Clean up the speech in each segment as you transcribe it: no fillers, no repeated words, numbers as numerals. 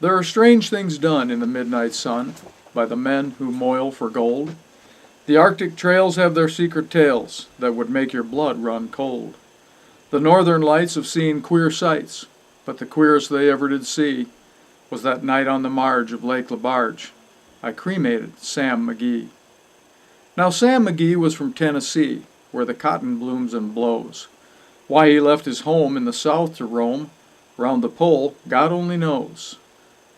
There are strange things done in the midnight sun by the men who moil for gold. The Arctic trails have their secret tales that would make your blood run cold. The northern lights have seen queer sights, but the queerest they ever did see was that night on the marge of Lake Lebarge. I cremated Sam McGee. Now Sam McGee was from Tennessee, where the cotton blooms and blows. Why he left his home in the south to roam round the pole, God only knows.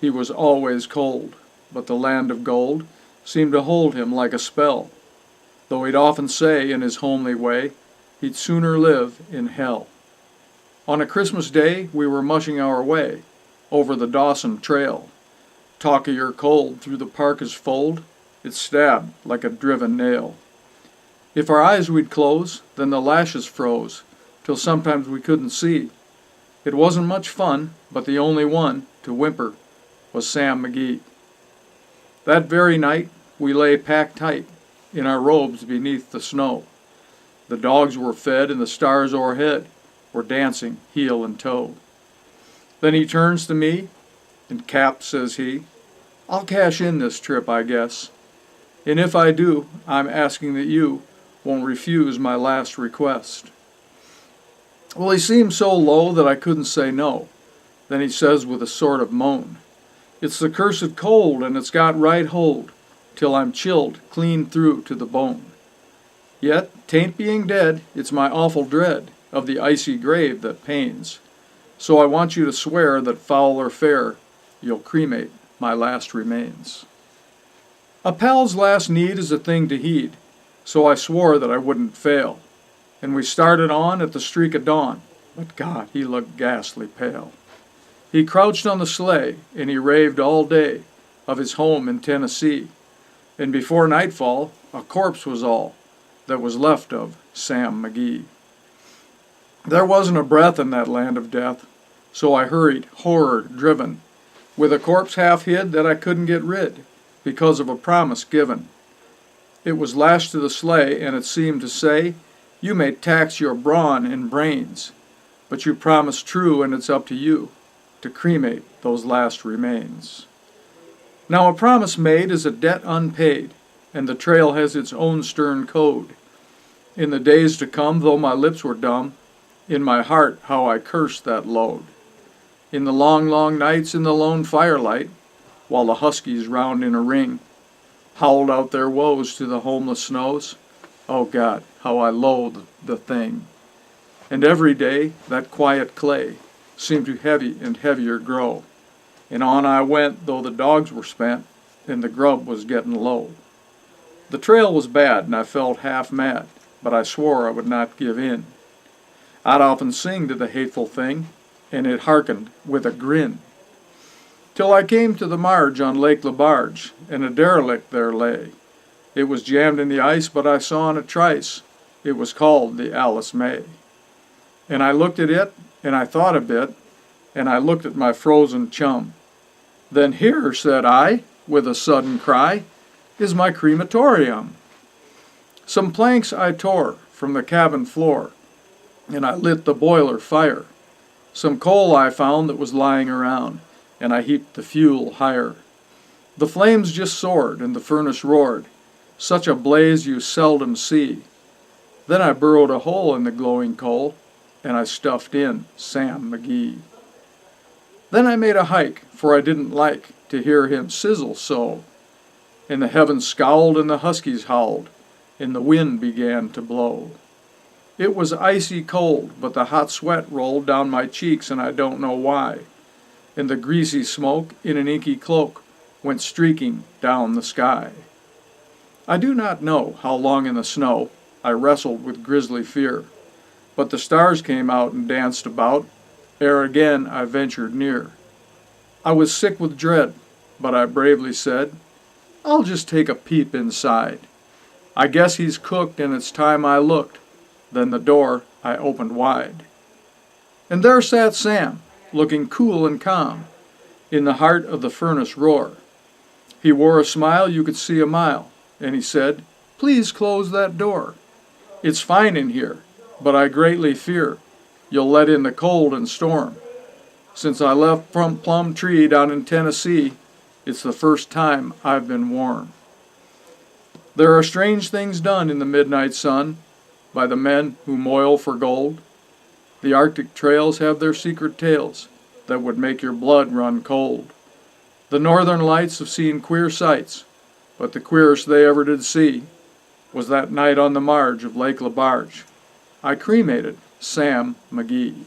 He was always cold, but the land of gold seemed to hold him like a spell, though he'd often say in his homely way he'd sooner live in hell. On a Christmas day we were mushing our way over the Dawson Trail. Talk of your cold through the parka's fold, it stabbed like a driven nail. If our eyes we'd close, then the lashes froze, till sometimes we couldn't see. It wasn't much fun, but the only one to whimper was Sam McGee. That very night we lay packed tight in our robes beneath the snow. The dogs were fed and the stars o'erhead were dancing heel and toe. Then he turns to me, and Cap, says he, I'll cash in this trip, I guess. And if I do, I'm asking that you won't refuse my last request. Well, he seemed so low that I couldn't say no. Then he says with a sort of moan, It's the cursed cold, and it's got right hold, till I'm chilled clean through to the bone. Yet, 'tain't being dead, it's my awful dread of the icy grave that pains. So I want you to swear that foul or fair, you'll cremate my last remains. A pal's last need is a thing to heed, so I swore that I wouldn't fail. And we started on at the streak of dawn, but God, he looked ghastly pale. He crouched on the sleigh, and he raved all day of his home in Tennessee. And before nightfall, a corpse was all that was left of Sam McGee. There wasn't a breath in that land of death, so I hurried, horror-driven, with a corpse half hid that I couldn't get rid, because of a promise given. It was lashed to the sleigh, and it seemed to say, You may tax your brawn and brains, but you promised true, and it's up to you to cremate those last remains. Now a promise made is a debt unpaid, and the trail has its own stern code. In the days to come, though my lips were dumb, in my heart how I cursed that load. In the long, long nights in the lone firelight, while the huskies round in a ring howled out their woes to the homeless snows, oh God, how I loathed the thing. And every day that quiet clay seemed to heavy and heavier grow, and on I went, though the dogs were spent and the grub was getting low. The trail was bad, and I felt half mad, but I swore I would not give in. I'd often sing to the hateful thing, and it hearkened with a grin. Till I came to the marge on Lake Lebarge, and a derelict there lay. It was jammed in the ice, but I saw in a trice it was called the Alice May. And I looked at it, and I thought a bit, and I looked at my frozen chum. Then here, said I, with a sudden cry, is my crematorium. Some planks I tore from the cabin floor, and I lit the boiler fire. Some coal I found that was lying around, and I heaped the fuel higher. The flames just soared, and the furnace roared, such a blaze you seldom see. Then I burrowed a hole in the glowing coal, and I stuffed in Sam McGee. Then I made a hike, for I didn't like to hear him sizzle so. And the heavens scowled and the huskies howled, and the wind began to blow. It was icy cold, but the hot sweat rolled down my cheeks, and I don't know why. And the greasy smoke, in an inky cloak, went streaking down the sky. I do not know how long in the snow I wrestled with grisly fear, but the stars came out and danced about, ere again I ventured near. I was sick with dread, but I bravely said, I'll just take a peep inside. I guess he's cooked, and it's time I looked. Then the door I opened wide. And there sat Sam, looking cool and calm, in the heart of the furnace roar. He wore a smile you could see a mile, and he said, Please close that door. It's fine in here, but I greatly fear you'll let in the cold and storm. Since I left from Plum Tree down in Tennessee, it's the first time I've been warm. There are strange things done in the midnight sun by the men who moil for gold. The Arctic trails have their secret tales that would make your blood run cold. The northern lights have seen queer sights, but the queerest they ever did see was that night on the marge of Lake LaBarge. I cremated Sam McGee.